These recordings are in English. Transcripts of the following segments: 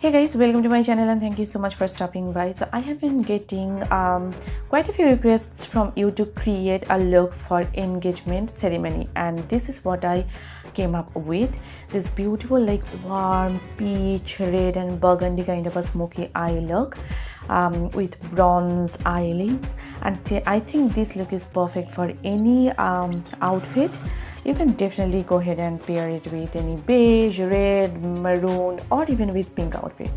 Hey guys, welcome to my channel and thank you so much for stopping by. So I have been getting quite a few requests from you to create a look for engagement ceremony, and this is what I came up with. This beautiful like warm peach, red and burgundy kind of a smoky eye look with bronze eyelids, and I think this look is perfect for any outfit. You can definitely go ahead and pair it with any beige, red, maroon or even with pink outfit,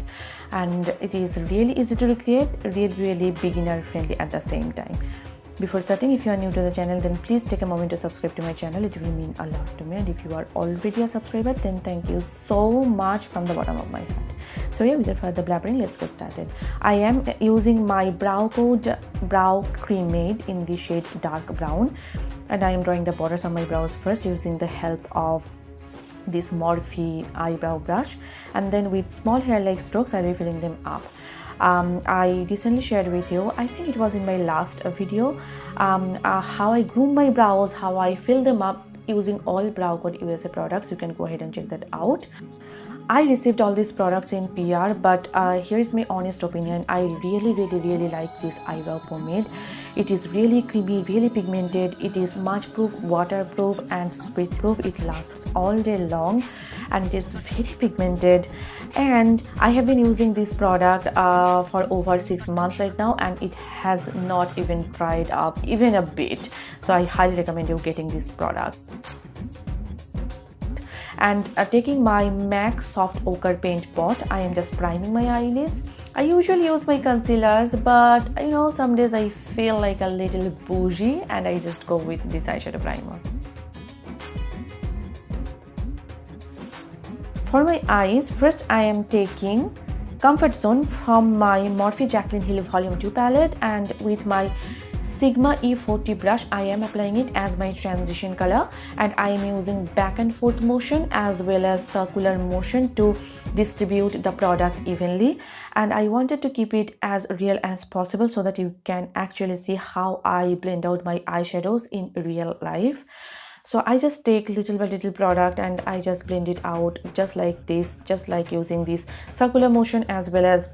and it is really easy to recreate, really beginner friendly at the same time. Before starting, if you are new to the channel, then please take a moment to subscribe to my channel. It will mean a lot to me, and if you are already a subscriber, then thank you so much from the bottom of my heart. So yeah, without further blabbering, let's get started. I am using my brow Creamade in the shade dark brown, and I am drawing the borders on my brows first using the help of this Morphe eyebrow brush, and then with small hair-like strokes I'll be filling them up. I recently shared with you, I think it was in my last video, how I groom my brows, how I fill them up using all Brow Code USA products. You can go ahead and check that out. I received all these products in PR, but here is my honest opinion. I really like this eyebrow pomade. It is really creamy, really pigmented. It is smudge proof, waterproof and sprit proof. It lasts all day long and it is very pigmented, and I have been using this product for over 6 months right now, and it has not even dried up even a bit. So I highly recommend you getting this product. And taking my MAC soft ochre paint pot, I am just priming my eyelids. I usually use my concealers, but you know, some days I feel like a little bougie and I just go with this eyeshadow primer. For my eyes, first I am taking Comfort Zone from my Morphe Jaclyn Hill Volume 2 palette, and with my Sigma E40 brush I am applying it as my transition color, and I am using back and forth motion as well as circular motion to distribute the product evenly, and I wanted to keep it as real as possible so that you can actually see how I blend out my eyeshadows in real life. So I just take little by little product and I just blend it out just like this, just like using this circular motion as well as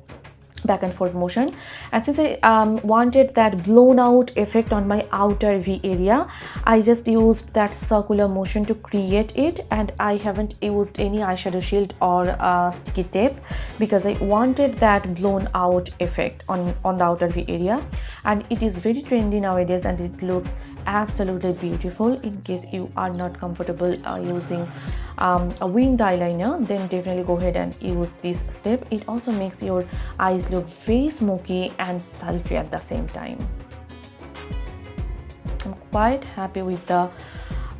back and forth motion. And since I wanted that blown out effect on my outer V area, I just used that circular motion to create it, and I haven't used any eyeshadow shield or sticky tape because I wanted that blown out effect on the outer V area. And it is very trendy nowadays and it looks absolutely beautiful. In case you are not comfortable using a winged eyeliner, then definitely go ahead and use this step. It also makes your eyes look very smoky and sultry at the same time. I'm quite happy with the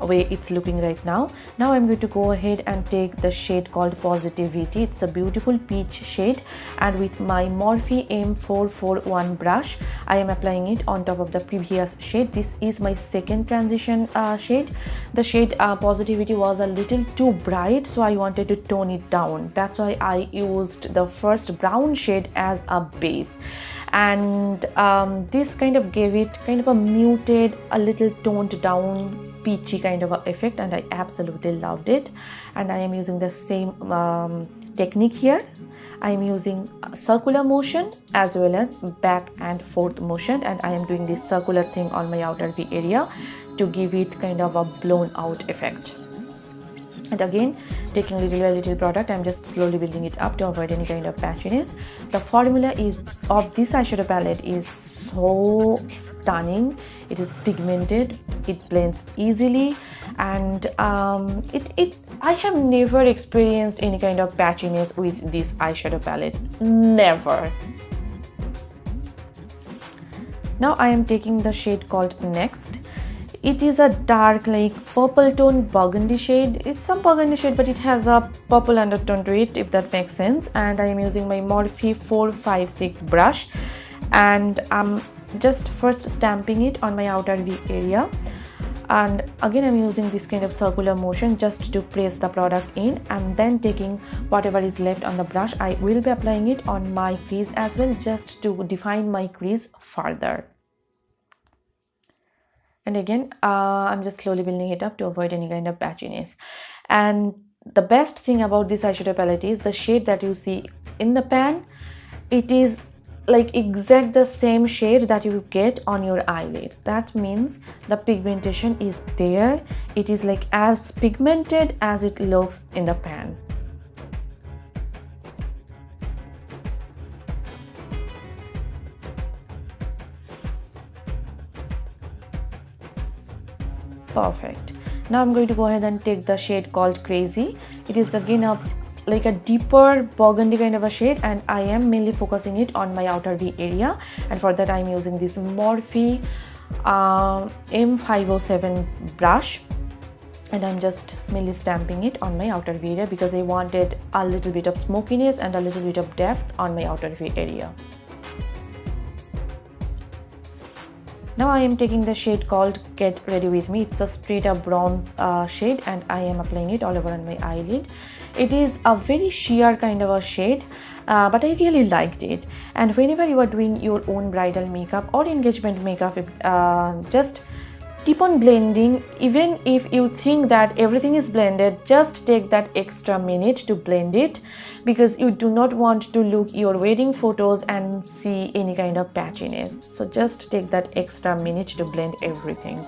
way it's looking right now. Now I'm going to go ahead and take the shade called Positivity. It's a beautiful peach shade, and with my Morphe M441 brush I am applying it on top of the previous shade. This is my second transition shade. The shade Positivity was a little too bright, so I wanted to tone it down. That's why I used the first brown shade as a base, and this kind of gave it kind of a muted, a little toned down peachy kind of a effect, and I absolutely loved it. And I am using the same technique here. I am using circular motion as well as back and forth motion, and I am doing this circular thing on my outer V area to give it kind of a blown out effect. And again, taking little by little product, I'm just slowly building it up to avoid any kind of patchiness. The formula of this eyeshadow palette is so stunning. It is pigmented, it blends easily, and I have never experienced any kind of patchiness with this eyeshadow palette, never. Now I am taking the shade called Next. It is a dark like purple tone burgundy shade. It's some burgundy shade, but it has a purple undertone to it, if that makes sense. And I am using my Morphe 456 brush, and I'm just first stamping it on my outer V area, and again I'm using this kind of circular motion just to press the product in, and then taking whatever is left on the brush I will be applying it on my crease as well, just to define my crease further. And again I'm just slowly building it up to avoid any kind of patchiness. And the best thing about this eyeshadow palette is the shade that you see in the pan. It is like exact the same shade that you get on your eyelids. That means the pigmentation is there. It is like as pigmented as it looks in the pan. Perfect. Now I'm going to go ahead and take the shade called Crazy. It is again like a deeper burgundy kind of a shade, and I am mainly focusing it on my outer V area, and for that I'm using this Morphe M507 brush, and I'm just mainly stamping it on my outer V area because I wanted a little bit of smokiness and a little bit of depth on my outer V area. Now I am taking the shade called Get Ready With Me. It's a straight up bronze shade, and I am applying it all over on my eyelid. It is a very sheer kind of a shade, but I really liked it. And whenever you are doing your own bridal makeup or engagement makeup, just keep on blending. Even if you think that everything is blended, just take that extra minute to blend it, because you do not want to look your wedding photos and see any kind of patchiness. So just take that extra minute to blend everything.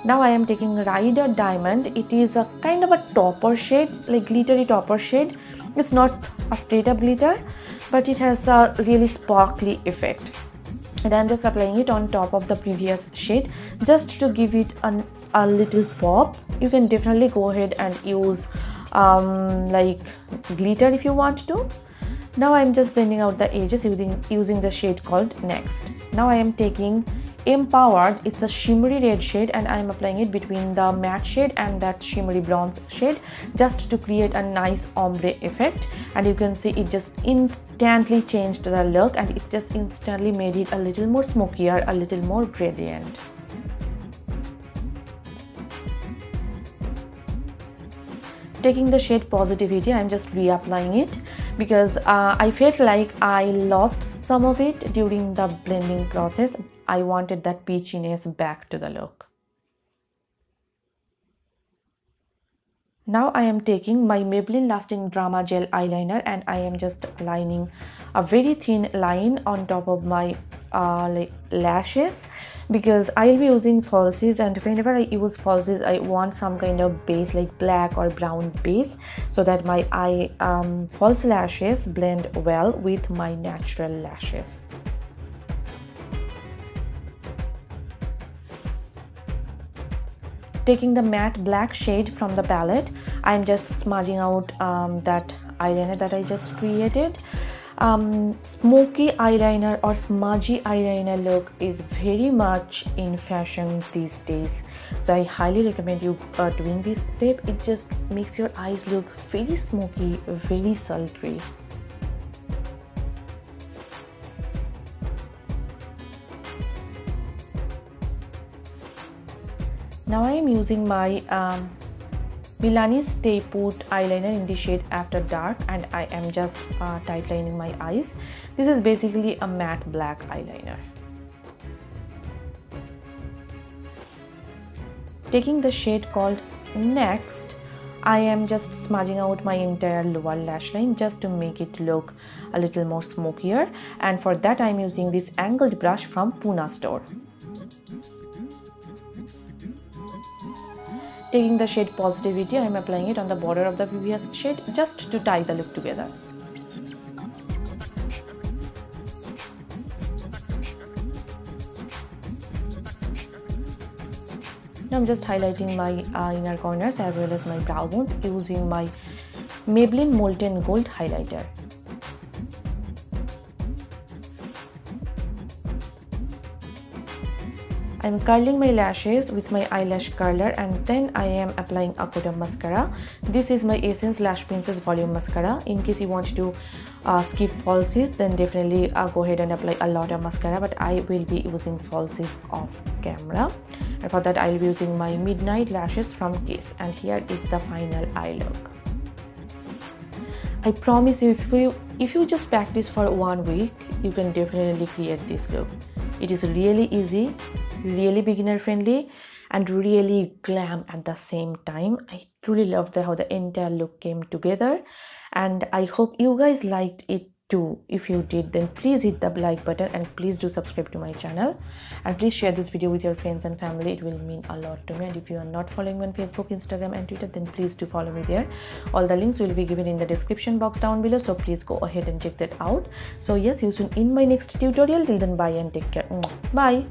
Now I am taking Rider Diamond. It is a kind of a topper shade, like glittery topper shade. It's not a straight up glitter, but it has a really sparkly effect. And I'm just applying it on top of the previous shade just to give it a little pop. You can definitely go ahead and use like glitter if you want to. Now I'm just blending out the edges using the shade called Next. Now I am taking Empowered. It's a shimmery red shade, and I'm applying it between the matte shade and that shimmery bronze shade just to create a nice ombre effect. And you can see it just instantly changed the look, and it just instantly made it a little more smokier, a little more gradient. Taking the shade Positivity, I'm just reapplying it because I felt like I lost some of it during the blending process. I wanted that peachiness back to the look. Now I am taking my Maybelline Lasting Drama Gel eyeliner, and I am just lining a very thin line on top of my lashes, because I'll be using falsies, and whenever I use falsies I want some kind of base like black or brown base, so that my false lashes blend well with my natural lashes. Taking the matte black shade from the palette, I'm just smudging out that eyeliner that I just created. Smoky eyeliner or smudgy eyeliner look is very much in fashion these days, so I highly recommend you doing this step. It just makes your eyes look very smoky, very sultry. Now I am using my Milani Stay Put eyeliner in the shade After Dark, and I am just tight lining my eyes. This is basically a matte black eyeliner. Taking the shade called Next, I am just smudging out my entire lower lash line just to make it look a little more smokier, and for that I am using this angled brush from Pune store. Taking the shade Positivity, I am applying it on the border of the previous shade just to tie the look together. Now I'm just highlighting my inner corners as well as my brow bones using my Maybelline Molten Gold highlighter. I'm curling my lashes with my eyelash curler, and then I am applying a coat of mascara. This is my Essence Lash Princess Volume Mascara. In case you want to skip falsies, then definitely go ahead and apply a lot of mascara, but I will be using falsies off camera. And for that I will be using my Midnight Lashes from Kiss, and here is the final eye look. I promise you, if you just practice for 1 week, you can definitely create this look. It is really easy, really beginner friendly, and really glam at the same time. I truly loved how the entire look came together, and I hope you guys liked it too. If you did, then please hit the like button and please do subscribe to my channel, and please share this video with your friends and family. It will mean a lot to me. And if you are not following me on Facebook, Instagram and Twitter, then please do follow me there. All the links will be given in the description box down below, so please go ahead and check that out. So yes, see you soon in my next tutorial. Till then, bye and take care. Bye.